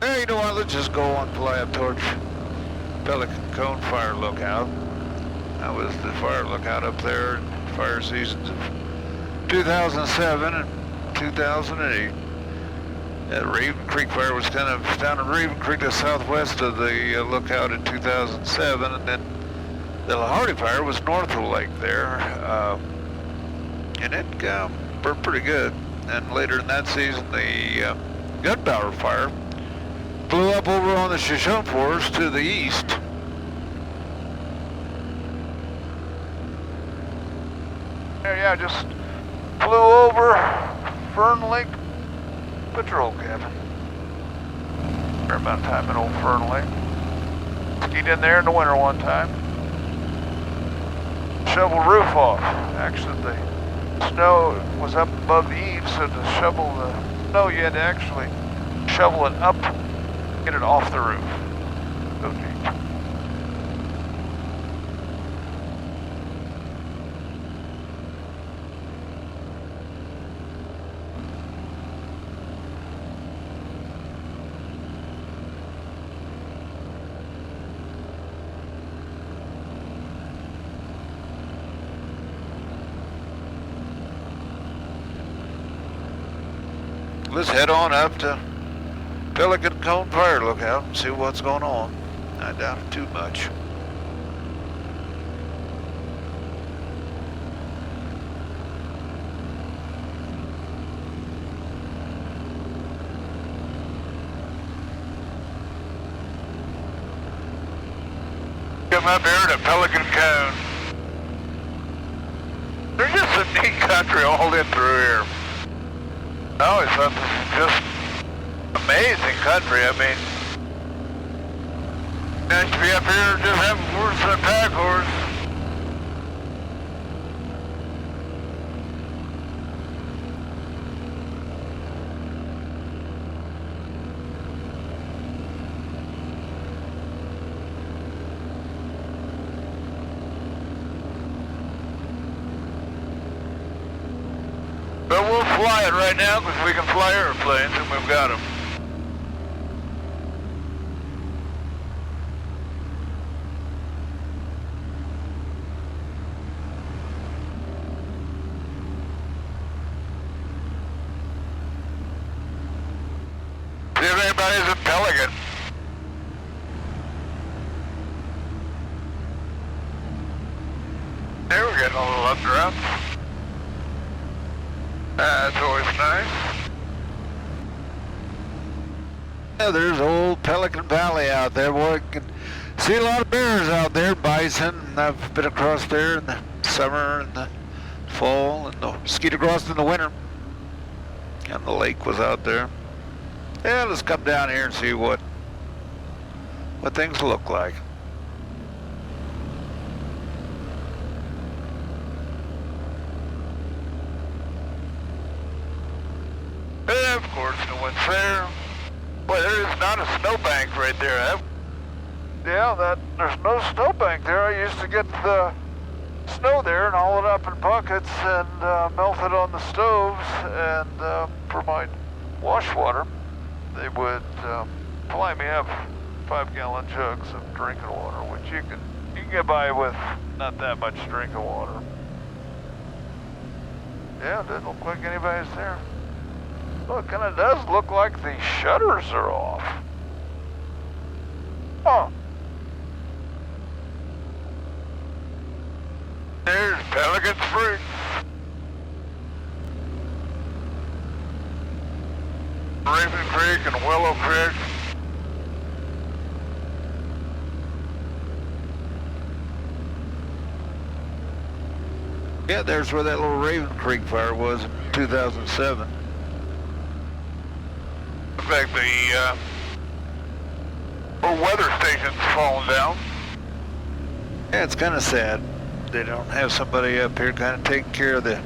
Hey, you know what? Let's just go and fly up towards Pelican Cone Fire Lookout. That was the fire lookout up there in fire seasons of 2007 and 2008. Raven Creek Fire was kind of down in Raven Creek to the southwest of the lookout in 2007, and then the Hardy Fire was north of the lake there, and it burned pretty good. And later in that season, the Gunpowder Fire blew up over on the Shoshone Forest to the east. Yeah, just flew over Fern Lake Patrol Cabin. Fair amount of time in old Fern Lake. Skied in there in the winter one time. Shoveled roof off. Actually, the snow was up above the eaves, so to shovel the snow, you had to actually shovel it up, get it off the roof. So deep. Let's head on up to Pelican Cone Fire Lookout and see what's going on. I doubt it too much. Come up here to Pelican Cone. There's just a neat country all in through here. I always thought this was just amazing country. I mean, nice to be up here just having horse and a pack horse. But we'll fly it right now because we can fly airplanes and we've got them. See if anybody's a Pelican. There, we're getting a little updraft. That's always nice. Yeah, there's old Pelican Valley out there. Boy, you can see a lot of bears out there, bison. I've been across there in the summer and the fall, and skied across in the winter. And the lake was out there. Yeah, let's come down here and see what things look like. Yeah, of course, no one's there. Boy, there is not a snowbank right there, huh? Yeah, there's no snowbank there. I used to get the snow there and haul it up in buckets and melt it on the stoves. And for my wash water, they would supply me up 5-gallon jugs of drinking water, which you can get by with not that much drinking water. Yeah, it doesn't look like anybody's there. Look, and it does look like the shutters are off. Huh. There's Pelican Springs. Raven Creek and Willow Creek. Yeah, there's where that little Raven Creek fire was in 2007. In fact, the weather station's falling down. Yeah, it's kind of sad. They don't have somebody up here kind of taking care of the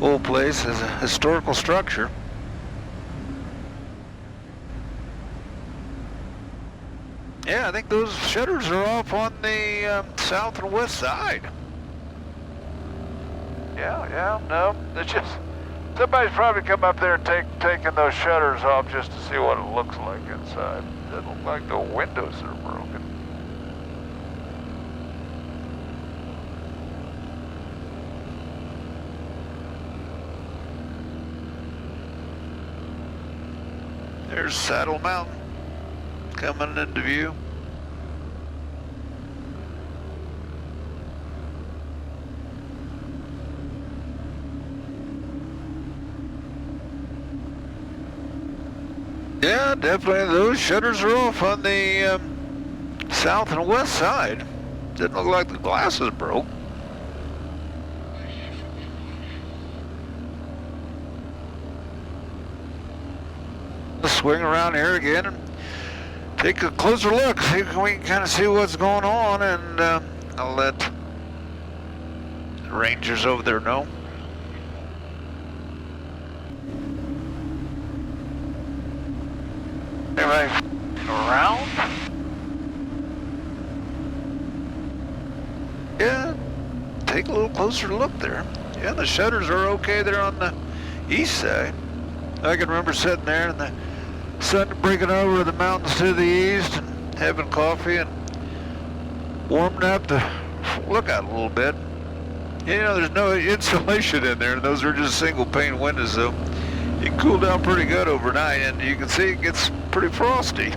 old place as a historical structure. Yeah, I think those shutters are off on the south and west side. Yeah, no, it's just Somebody's probably come up there and taken those shutters off just to see what it looks like inside. Doesn't look like the windows are broken. There's Saddle Mountain coming into view. Yeah, definitely those shutters are off on the south and west side. Didn't look like the glasses broke. Let's swing around here again and take a closer look, see if we can kind of see what's going on, and I'll let the rangers over there know. Anyway, around. Yeah, take a little closer look there. Yeah, the shutters are okay there on the east side. I can remember sitting there and the sun breaking over the mountains to the east and having coffee and warming up the lookout a little bit. You know, there's no insulation in there, and those are just single pane windows, so it can cool down pretty good overnight, and you can see it gets pretty frosty.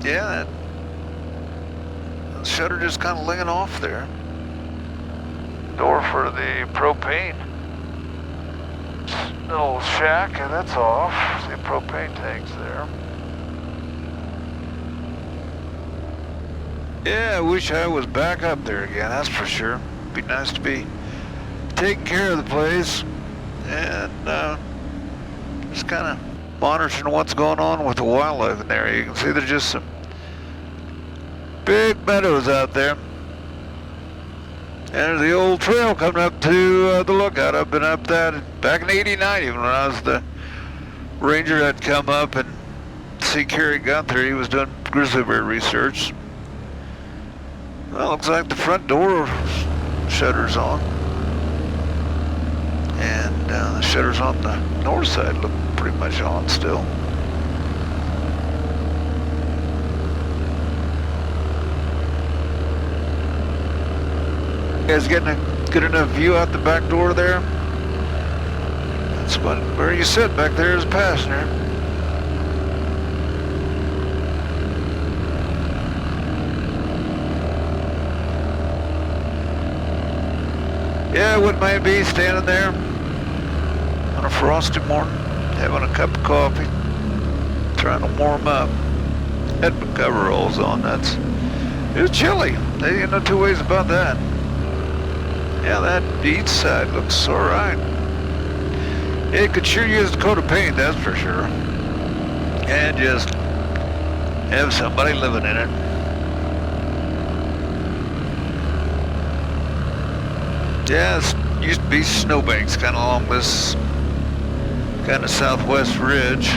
Yeah, that shutter just kind of laying off there. Door for the propane little shack, and that's off. See propane tanks there. Yeah, I wish I was back up there again, that's for sure. Be nice to be taking care of the place and just kind of monitoring what's going on with the wildlife in there. You can see there's just some big meadows out there. And there's the old trail coming up to the lookout. I've been up that back in '89, even when I was the ranger that come up and see Kerry Gunther. He was doing grizzly bear research. Well, looks like the front door shutter's on. And the shutters on the north side look pretty much on still. You guys getting a good enough view out the back door there? That's where you sit back there as a passenger. Yeah, I wouldn't mind be standing there on a frosty morning, having a cup of coffee, trying to warm up. Had my coveralls on. It was chilly. There ain't no two ways about that. Yeah, that east side looks all right. It could sure use a coat of paint, that's for sure. And just have somebody living in it. Yeah, it used to be snowbanks kind of along this kind of southwest ridge.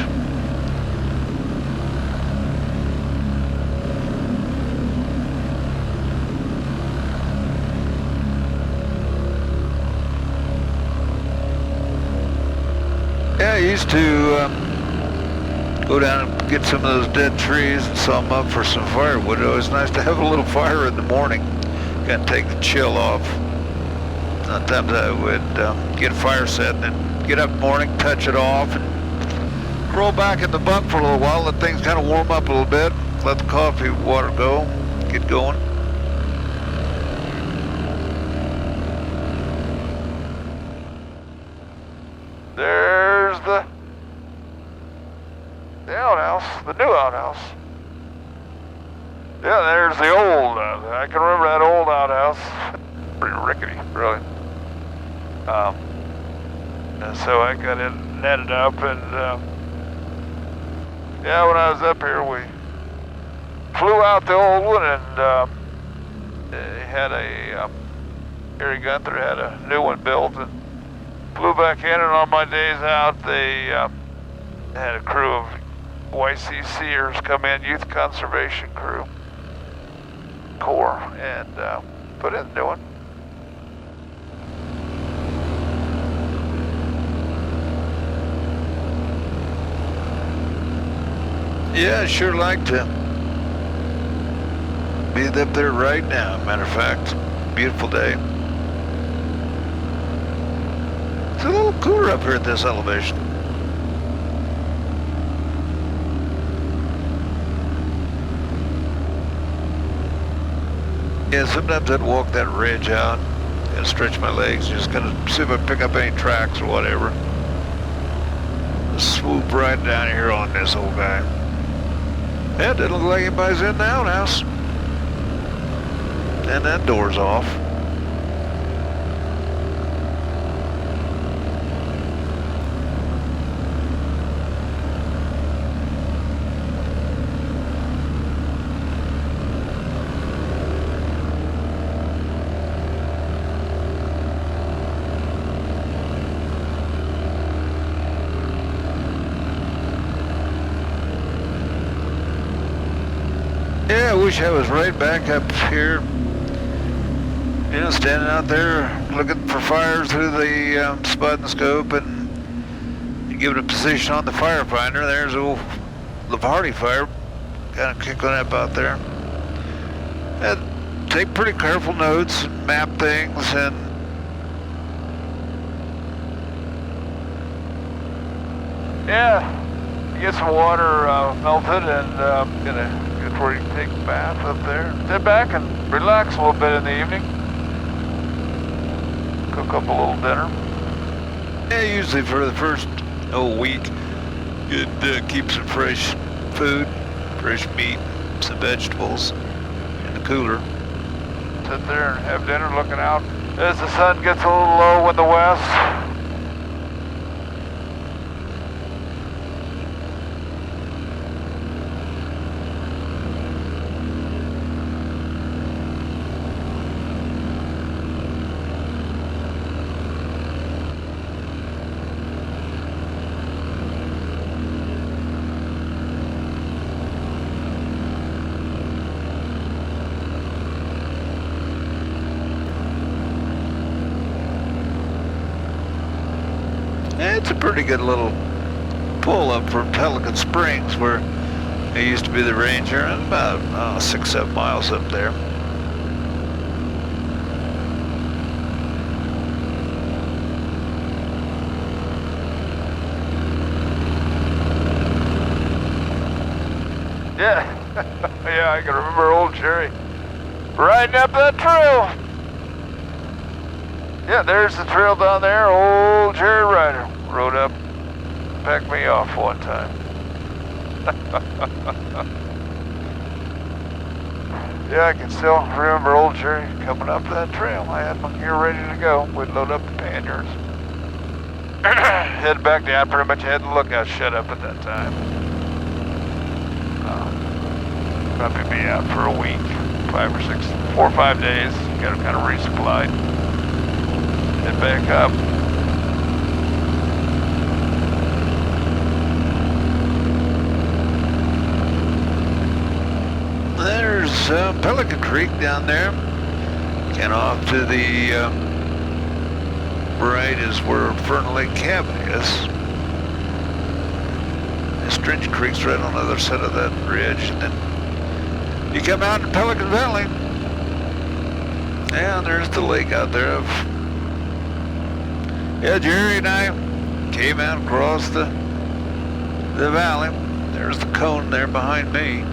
Yeah, I used to go down and get some of those dead trees and saw them up for some firewood. It was nice to have a little fire in the morning, kind of take the chill off. Sometimes I would get a fire set and then get up in the morning, touch it off, and roll back in the bunk for a little while, let things kind of warm up a little bit, let the coffee water go, get going. There's the outhouse, the new outhouse. Yeah, there's the old, I can remember that old outhouse. Pretty rickety, really. And so I got it netted up, and yeah, when I was up here, we flew out the old one, and they had Harry Gunther had a new one built, and flew back in, and on my days out, they had a crew of YCCers come in, Youth Conservation Crew, Corps, and put in the new one. Yeah, I'd sure like to be up there right now. Matter of fact, beautiful day. It's a little cooler up here at this elevation. Yeah, sometimes I'd walk that ridge out and stretch my legs, just kind of see if I pick up any tracks or whatever. Just swoop right down here on this old guy. Yeah, it doesn't look like anybody's in the outhouse. And that door's off. Yeah, I wish I was right back up here, you know, standing out there looking for fires through the spot and scope, and you give it a position on the firefinder. There's old Lavardi fire, kind of kicking up out there. And take pretty careful notes and map things, and yeah, get some water melted, and gonna get where you can take a bath up there. Sit back and relax a little bit in the evening. Cook up a little dinner. Yeah, usually for the first week, you'd keep some fresh food, fresh meat, some vegetables in the cooler. Sit there and have dinner looking out as the sun gets a little low in the west. It's a pretty good little pull up from Pelican Springs, where it used to be the ranger, and about 6-7 miles up there. Yeah, yeah, I can remember old Jerry riding up that trail. Yeah, there's the trail down there. Old Jerry Ryder rode up, packed me off one time. Yeah, I can still remember old Jerry coming up that trail. I had my gear ready to go. We'd load up the panniers. Head back down. Pretty much had the lookout shut up at that time. Probably be out for a week, 4 or 5 days. Got them kind of resupplied. Head back up. There's Pelican Creek down there. And off to the right is where Fern Lake Cabin is. Stringy Creek's right on the other side of that ridge. And then you come out in Pelican Valley. Yeah, there's the lake out there. Yeah, Jerry and I came out across the valley. There's the cone there behind me.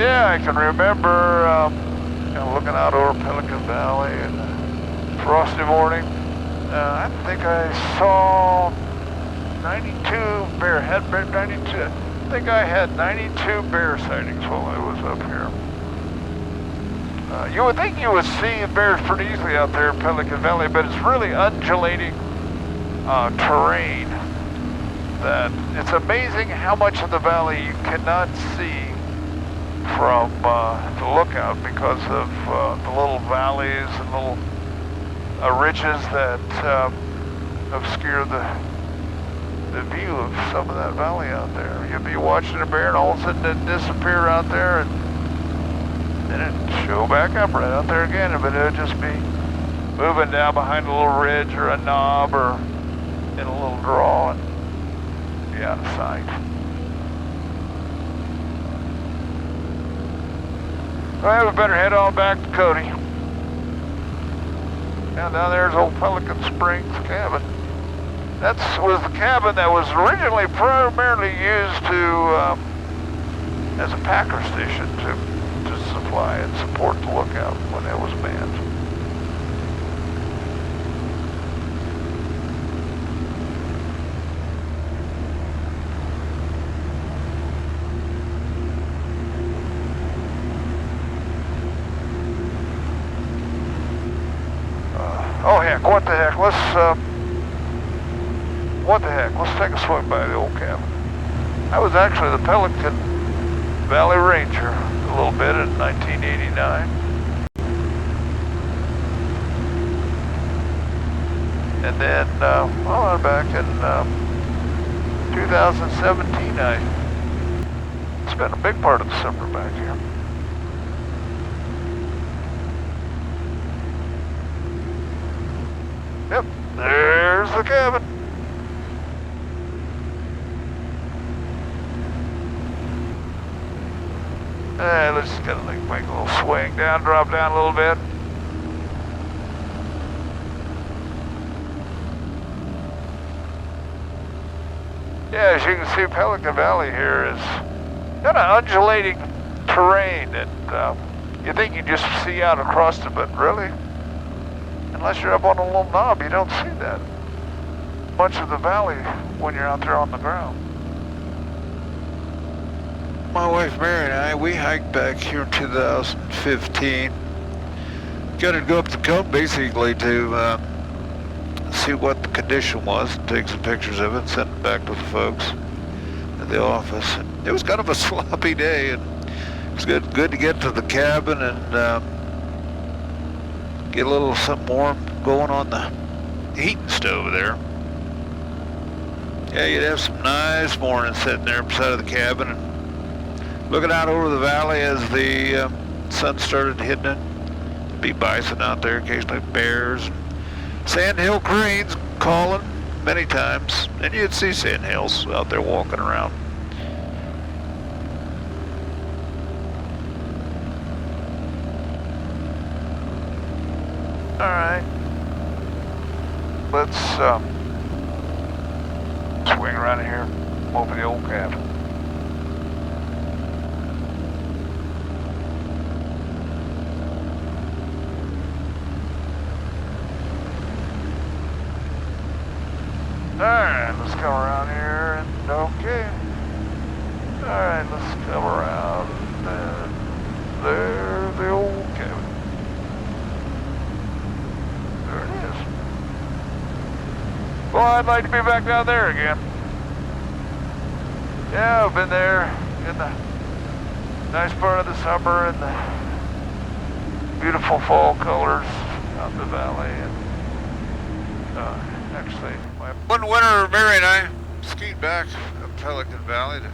Yeah, I can remember looking out over Pelican Valley in a frosty morning. I think I saw 92 bear. I think I had 92 bear sightings while I was up here. You would think you would see bears pretty easily out there in Pelican Valley, but it's really undulating terrain that it's amazing how much of the valley you cannot see from the lookout because of the little valleys and little ridges that obscure the view of some of that valley out there. You'll be watching a bear and all of a sudden it disappear out there, and then it'd show back up right out there again, but it would just be moving down behind a little ridge or a knob or in a little draw and be out of sight. Well, we better head on back to Cody. Now down there's old Pelican Springs cabin. That was the cabin that was originally primarily used to as a packer station to supply and support the lookout when it was manned. Oh heck, what the heck, let's take a swing by the old cabin. I was actually the Pelican Valley Ranger a little bit in 1989. And then, back in 2017, I spent a big part of the summer back here. Yep, there's the cabin. Let's just kind of like make a little swing down, drop down a little bit. Yeah, as you can see, Pelican Valley here is kind of undulating terrain, and you think you just see out across it, but really, unless you're up on a little knob, you don't see that much of the valley when you're out there on the ground. My wife Mary and I, we hiked back here in 2015. Got to go up the cone basically to see what the condition was, take some pictures of it, and send it back to the folks at the office. It was kind of a sloppy day, and it was good to get to the cabin and get a little something warm going on the heating stove there. Yeah, you'd have some nice mornings sitting there beside of the cabin and looking out over the valley as the sun started hitting it. There'd be bison out there, occasionally bears, sandhill cranes calling many times, and you'd see sandhills out there walking around. All right, let's swing around here over the old cabin. Alright, let's come around here and okay. Alright, let's come around and there's the old cabin. There it is. Well, I'd like to be back down there again. Yeah, I've been there in the nice part of the summer and the beautiful fall colors out the valley, and actually one winter Mary and I skied back up Pelican Valley to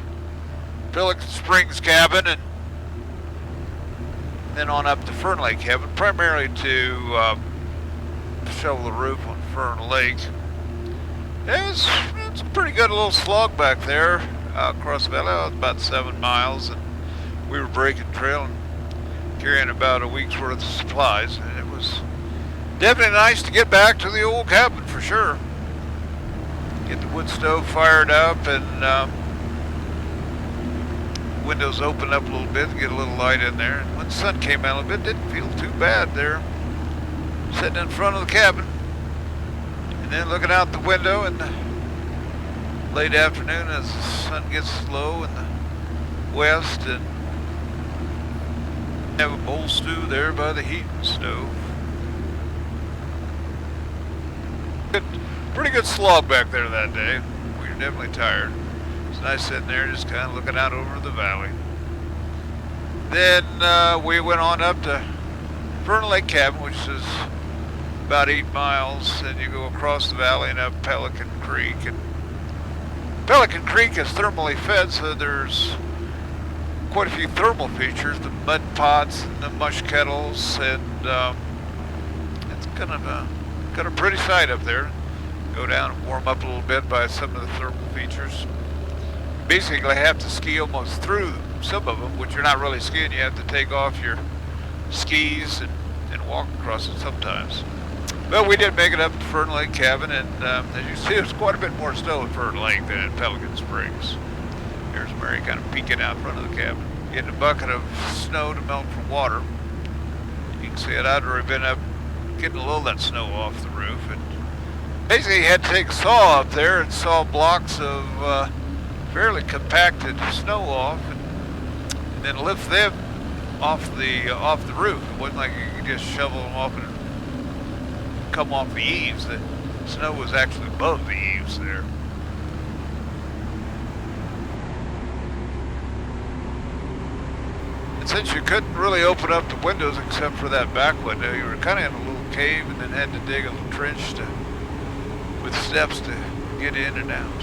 Pelican Springs Cabin and then on up to Fern Lake Cabin, primarily to shovel the roof on Fern Lake. It's a pretty good little slog back there across the valley. It was about 7 miles, and we were breaking trail and carrying about a week's worth of supplies, and it was definitely nice to get back to the old cabin for sure. Get the wood stove fired up and windows open up a little bit to get a little light in there. And when the sun came out a little bit, it didn't feel too bad there, sitting in front of the cabin and then looking out the window in the late afternoon as the sun gets low in the west, and have a bowl stew there by the heating stove. Pretty good slog back there that day. We were definitely tired. It's nice sitting there just kind of looking out over the valley. Then we went on up to Fern Lake Cabin, which is about 8 miles, and you go across the valley and up Pelican Creek. And Pelican Creek is thermally fed, so there's quite a few thermal features, the mud pots and the mush kettles, and it's kind of got a pretty sight up there. Go down and warm up a little bit by some of the thermal features. Basically have to ski almost through some of them, which you're not really skiing. You have to take off your skis and walk across it sometimes. But we did make it up to Fern Lake Cabin, and as you see, there's quite a bit more snow at Fern Lake than at Pelican Springs. Here's Mary kind of peeking out front of the cabin, getting a bucket of snow to melt for water. You can see it. I'd already been up getting a little of that snow off the roof, and basically you had to take a saw up there and saw blocks of fairly compacted snow off, and then lift them off the roof. It wasn't like you could just shovel them off and come off the eaves. The snow was actually above the eaves there. And since you couldn't really open up the windows except for that back window, you were kind of in a little cave and then had to dig a little trench with steps to get in and out.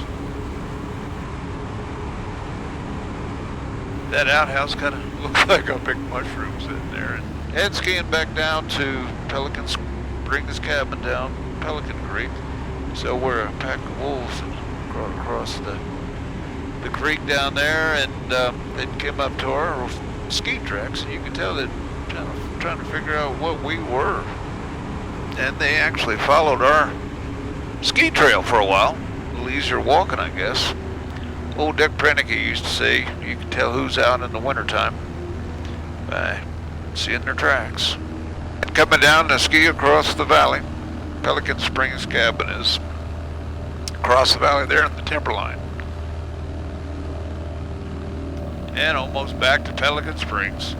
That outhouse kind of looks like a big mushroom sitting there. And head skiing back down to Pelican Springs Cabin down Pelican Creek. So we're a pack of wolves and across the creek down there, and they came up to our ski tracks, and you could tell they're kind of trying to figure out what we were. And they actually followed our ski trail for a while. A little easier walking, I guess. Old Dick Prenicky used to say you can tell who's out in the wintertime by seeing their tracks. And coming down to ski across the valley, Pelican Springs Cabin is across the valley there in the timberline. And almost back to Pelican Springs.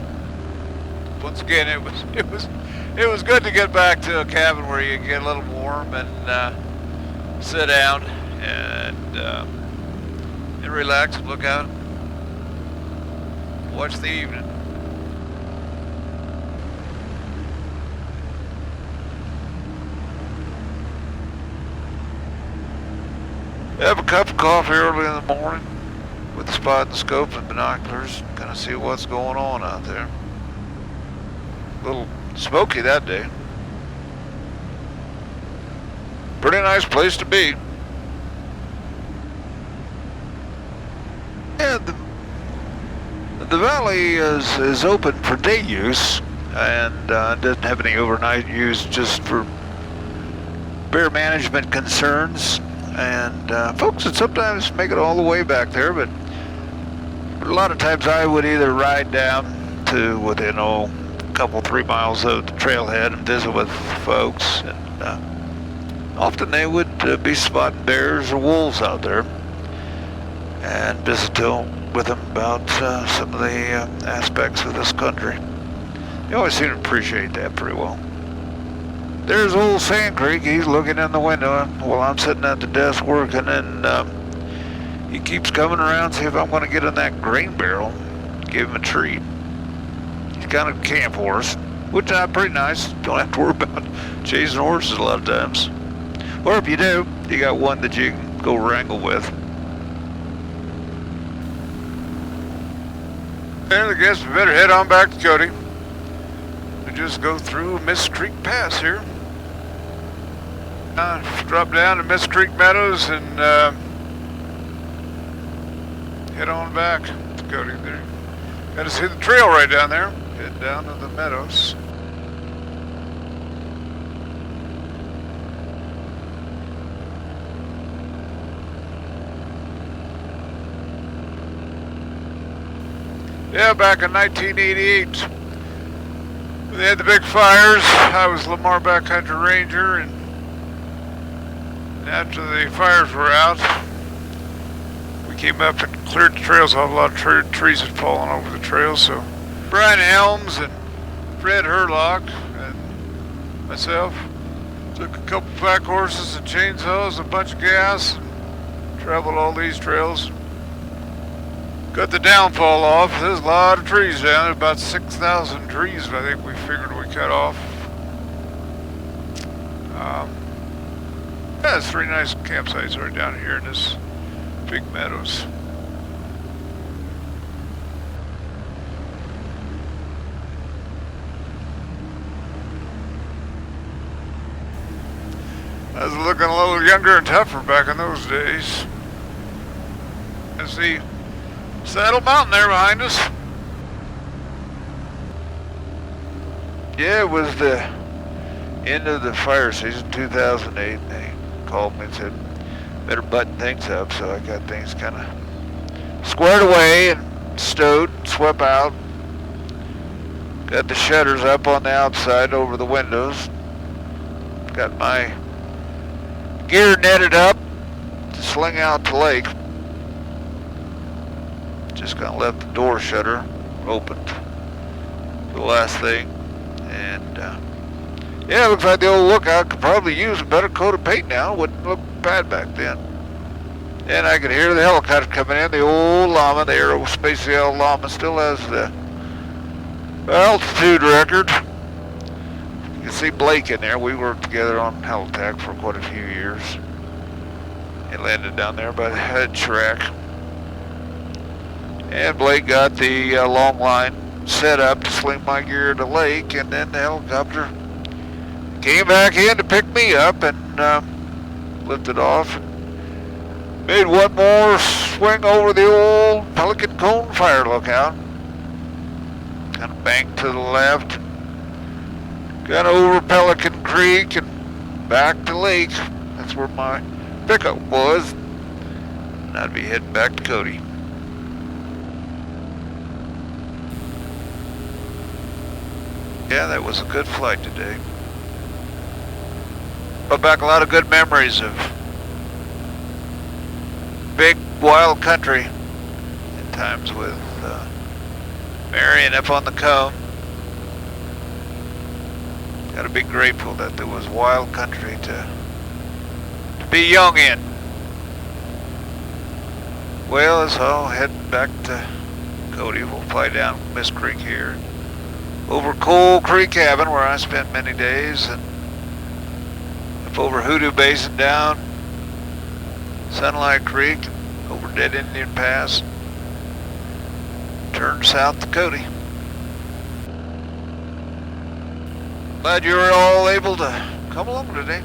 Once again, it was good to get back to a cabin where you can get a little warm and sit down and relax and look out, watch the evening. Have a cup of coffee early in the morning with the spot and scope and binoculars, kind of see what's going on out there. A little smoky that day. Pretty nice place to be. Yeah, the valley is open for day use and doesn't have any overnight use, just for bear management concerns. And folks would sometimes make it all the way back there, but a lot of times I would either ride down to within a couple, 3 miles of the trailhead and visit with folks. And often they would be spotting bears or wolves out there, and visit with them about some of the aspects of this country. They always seem to appreciate that pretty well. There's old Sand Creek. He's looking in the window while I'm sitting at the desk working, and he keeps coming around to see if I'm going to get in that grain barrel, give him a treat. He's kind of a camp horse, which is pretty nice. Don't have to worry about chasing horses a lot of times. Or if you do, you got one that you can go wrangle with. And I guess we better head on back to Cody. We just go through Mist Creek Pass here. Drop down to Mist Creek Meadows and head on back to Cody. There, got to see the trail right down there. Head down to the meadows. Yeah, back in 1988, they had the big fires. I was Lamar Backcountry Ranger, and after the fires were out, we came up and cleared the trails off. A lot of trees had fallen over the trails, so Brian Helms and Fred Herlock and myself took a couple pack horses and chainsaws, a bunch of gas, and traveled all these trails. Got the downfall off. There's a lot of trees down there, about 6,000 trees I think we figured we cut off. Yeah, there's 3 nice campsites right down here in this big meadows. I was looking a little younger and tougher back in those days. I see Saddle Mountain there behind us. Yeah, it was the end of the fire season, 2008, and they called me and said, better button things up, so I got things kind of squared away and stowed, swept out. Got the shutters up on the outside over the windows. Got my gear netted up to sling out to lake. Just kind of left the door shutter opened. The last thing. And yeah, it looks like the old lookout could probably use a better coat of paint now. It wouldn't look bad back then. And I could hear the helicopter coming in. The old llama, the aerospace llama, still has the altitude record. You can see Blake in there. We worked together on Helitac for quite a few years. He landed down there by the head track. And Blake got the long line set up to sling my gear to lake, and then the helicopter came back in to pick me up and lifted off. And made one more swing over the old Pelican Cone Fire Lookout. Kind of banked to the left. Got over Pelican Creek and back to lake. That's where my pickup was. And I'd be heading back to Cody. Yeah, that was a good flight today. Brought back a lot of good memories of big wild country. At times with Marion up on the cone. Gotta be grateful that there was wild country to be young in. Well, as I'll head back to Cody, we'll fly down Mist Creek here. Over Coal Creek Cabin, where I spent many days, and up over Hoodoo Basin, down Sunlight Creek, over Dead Indian Pass, turn south to Cody. Glad you were all able to come along today.